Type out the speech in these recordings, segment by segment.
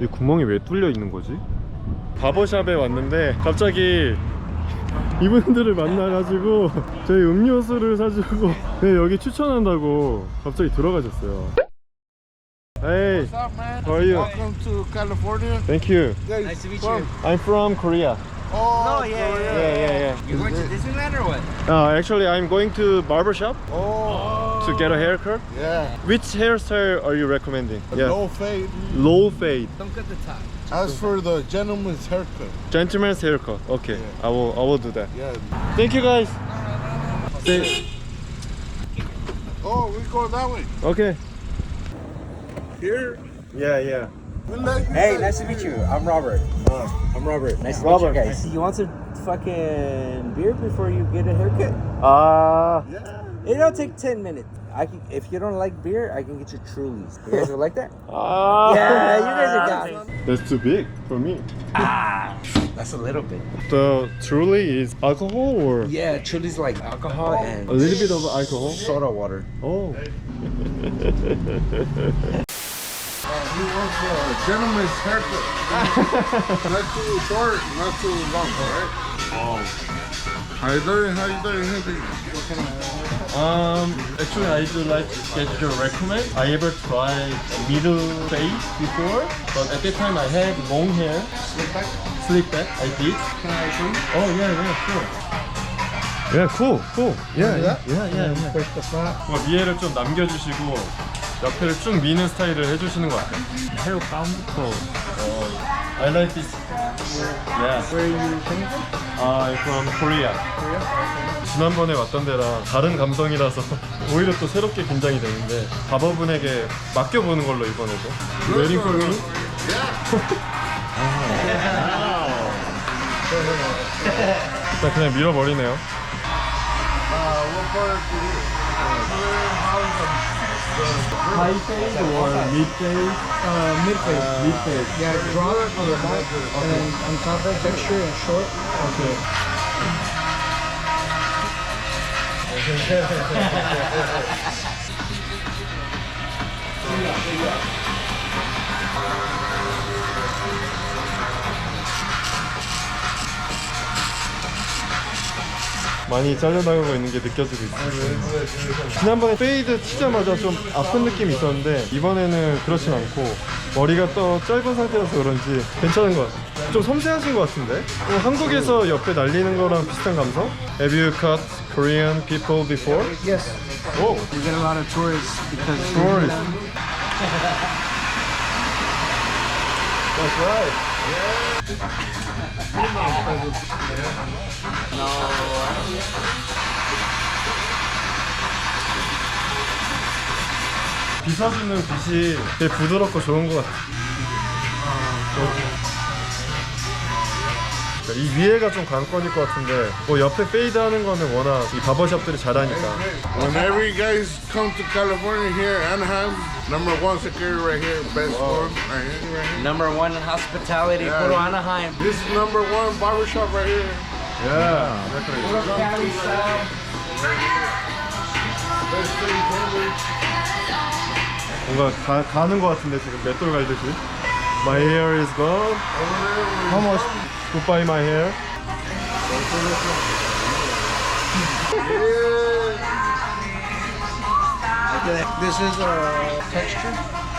이 구멍이 왜 뚫려 있는 거지? 바버샵에 왔는데 갑자기 이분들을 만나가지고 저희 음료수를 사주고 네, 여기 추천한다고 갑자기 들어가셨어요. Hey, What's up, man? how are you? Welcome to California. Thank you. Nice to meet you. I'm from Korea. Oh, No, yeah, Korea. Yeah. You going to Disneyland or what? Actually, I'm going to barbershop Oh, to get a haircut. yeah. Which hairstyle are you recommending? Low fade. Low fade. Don't cut the top. As for the gentleman's haircut, Gentleman's haircut. Okay, Yeah. I will do that. yeah. Thank you guys. Say, Oh, we go that way. okay. Here. Yeah. We let you Hey, guys nice to meet here. you. I'm Robert. I'm Robert. Nice to meet Robert. you guys. You want some fucking beer before you get a haircut? Yeah. It'll take 10 minutes. If you don't like beer, I can get you Trulies. You guys would like that? Ah. Yeah, you guys are guys. That's too big for me. That's a little bit. The Truly is alcohol or Yeah, Trulies like alcohol and a little bit of alcohol? soda water. Oh. He wants a gentleman's haircut. Not too short, not too long, alright? Oh. How you doing? How you doing? Actually, I do like to get your recommend. I ever tried middle fade before, but at that time I had long hair. Slick back. I did. Can I show you? Oh yeah, sure. Yeah, cool. Yeah. Push the front. 뭐 위에를 좀 남겨주시고 옆에를 쭉 미는 스타일을 해주시는 것 같아요. 헤어 가운부터. I like this. Yeah. Where are you coming from? I'm from Korea. 지난번에 왔던 데랑 다른 감성이라서 오히려 또 새롭게 긴장이 되는데 바버분에게 맡겨보는 걸로 이번에도. Waiting for me? 자, 그냥 밀어버리네요. What part of High fade or mid fade? Mid fade. Mid fade. Yeah, drop on the back and then on top of texture and short. Okay. 많이 잘려나가고 있는 게 느껴지고 있어요. 지난번에 페이드 치자마자 좀 아픈 느낌이 있었는데 이번에는 그렇진 않고 머리가 또 짧은 상태라서 그런지 괜찮은 것 같아요. 좀 섬세하신 것 같은데? 한국에서 옆에 날리는 거랑 비슷한 감성? Have you cut Korean people before? Yes. Oh, You get a lot of tourists because tourists. That's right. 빗어주는 빛이 되게 부드럽고 좋은 것 같아. 이 위에가 좀 관건일 것 같은데 뭐 옆에 페이드 하는 거는 워낙 이 바버샵들이 잘하니까. Whenever you guys come to California here, Anaheim, number one security right here, best one right here. Number one in hospitality, Yeah. Puro Anaheim. This is number one barbershop right here. Yeah. Puro Cali style. Best thing ever. 뭔가 가는 것 같은데 지금 맷돌 갈듯이. My hair is gone. How much? Goodbye my hair. this is a texture.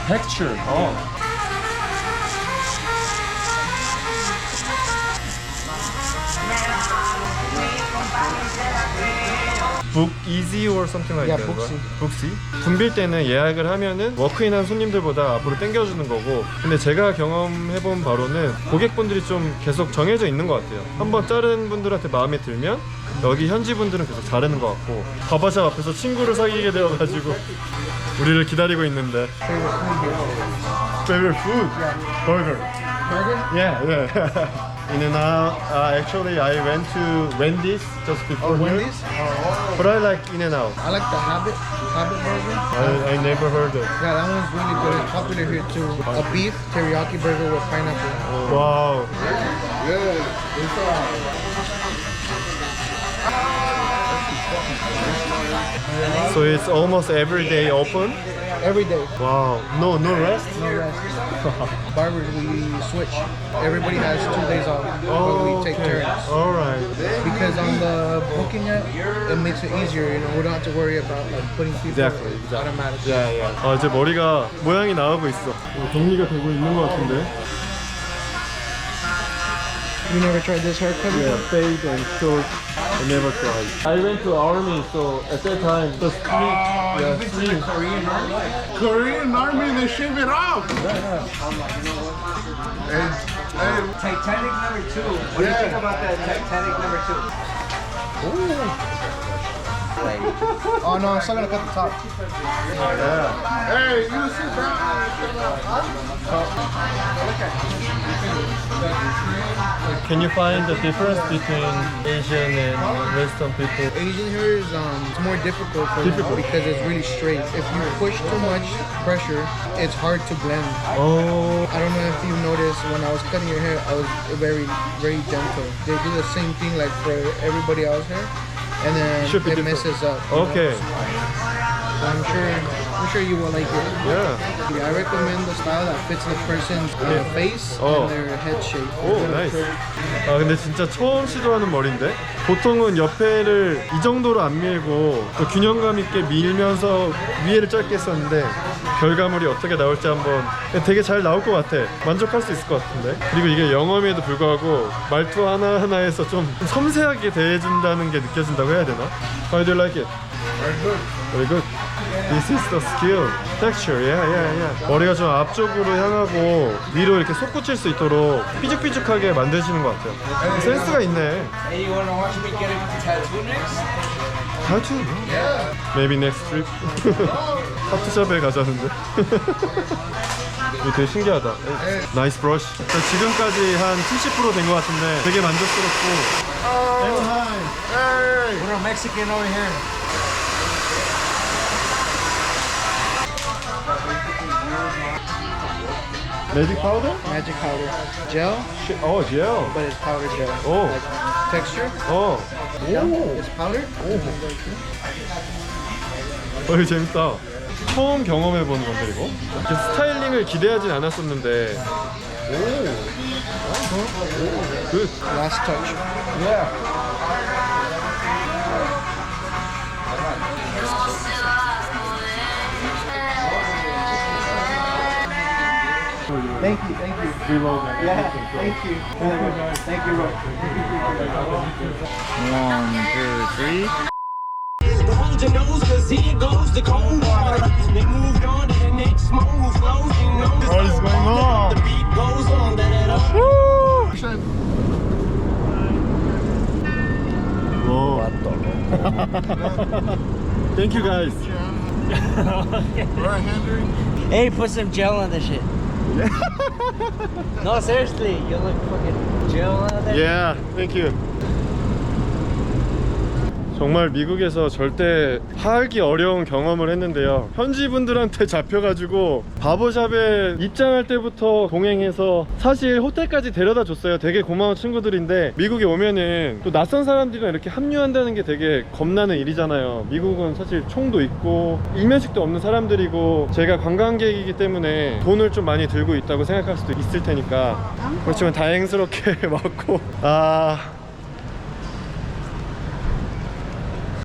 Texture. Oh. Book easy or something like Yeah, that. Booksy. Booksy. 분빌 때는 예약을 하면은 워크인한 손님들보다 앞으로 당겨주는 거고, 근데 제가 경험해본 바로는 고객분들이 좀 계속 정해져 있는 것 같아요. 한번 자른 분들한테 마음에 들면 여기 현지 분들은 계속 자르는 것 같고, 바바샵 앞에서 친구를 사귀게 되어가지고 우리를 기다리고 있는데. Favorite food? Burger. Burger? Yeah. In-N-Out. Actually, I went to Wendy's just before here. Wendy's? But I like In-N-Out. I like the Habit burger. I never heard of. Yeah, that one's really good. It's popular here too. A beef teriyaki burger with pineapple. Wow. Yeah. So it's almost every day open? Every day. Wow, no rest? No rest. Barbers, we switch. Everybody has 2 days off, but we take turns. Alright. Because on the booking app, it makes it easier. You know, we don't have to worry about like putting people Exactly. automatically. 아, 이제 머리가 모양이 나오고 있어. 정리가 되고 있는 것 같은데. You never tried this haircut? Yeah, fade and short. I never tried. I went to army, so at that time the street, Korean army, they shave it off. Hey, Titanic number 2. What do you think about that Titanic number 2? Oh no, I'm still gonna cut the top. hey, you sit down. Can you find the difference between Asian and Western people? Asian hair is it's more difficult for them because it's really straight. If you push too much pressure, it's hard to blend. Oh, I don't know if you've noticed when I was cutting your hair, I was very, very gentle. They do the same thing like for everybody else's hair, and then Should be it different. messes up. you know? okay. So I'm sure you will like it. Yeah. I recommend the style that fits the person's face Oh. and their head shape. 오, 나이스. 아, 근데 진짜 처음 시도하는 머리인데? 보통은 옆에를 이 정도로 안 밀고 또 균형감 있게 밀면서 위에를 짧게 했었는데 결과물이 어떻게 나올지 한번 되게 잘 나올 것 같아. 만족할 수 있을 것 같은데? 그리고 이게 영어임에도 불구하고 말투 하나하나에서 좀 섬세하게 대해준다는 게 느껴진다고 해야 되나? How do you like it? Very good. This is the skill. Texture, yeah. 머리가 좀 앞쪽으로 향하고 위로 이렇게 솟구칠 수 있도록 삐죽삐죽하게 만드시는 것 같아요. 센스가 있네. Hey, you wanna watch me get a tattoo next? 타투? Maybe next trip. 타투샵에 가자는데. 이거 되게 신기하다. 나이스 브러쉬. 지금까지 한 70% 된 것 같은데 되게 만족스럽고. Hey, We're a Mexican over here. Magic powder? Magic powder. Gel, 어, gel. but it's powder gel. 오. Texture, 어. gel, it's powder. 이거 재밌다. 처음 경험해보는 건데 이거? 이렇게 스타일링을 기대하진 않았었는데. 오. 굿. Last touch. Thank you. Yeah, thank you. Thank you, bro. The hold your nose, cause here goes the cold water. They moved on to the next move, flows, you know. What is going on? The beat goes on, that Whoa. Thank you guys. right, Henry. Hey, put some gel on this shit. No, seriously, you look fucking gel on there. Yeah, thank you. 정말 미국에서 절대 하기 어려운 경험을 했는데요. 현지 분들한테 잡혀가지고 바버샵에 입장할 때부터 동행해서 사실 호텔까지 데려다 줬어요. 되게 고마운 친구들인데 미국에 오면은 또 낯선 사람들이랑 이렇게 합류한다는 게 되게 겁나는 일이잖아요. 미국은 사실 총도 있고 일면식도 없는 사람들이고 제가 관광객이기 때문에 돈을 좀 많이 들고 있다고 생각할 수도 있을 테니까 그렇지만 다행스럽게 왔고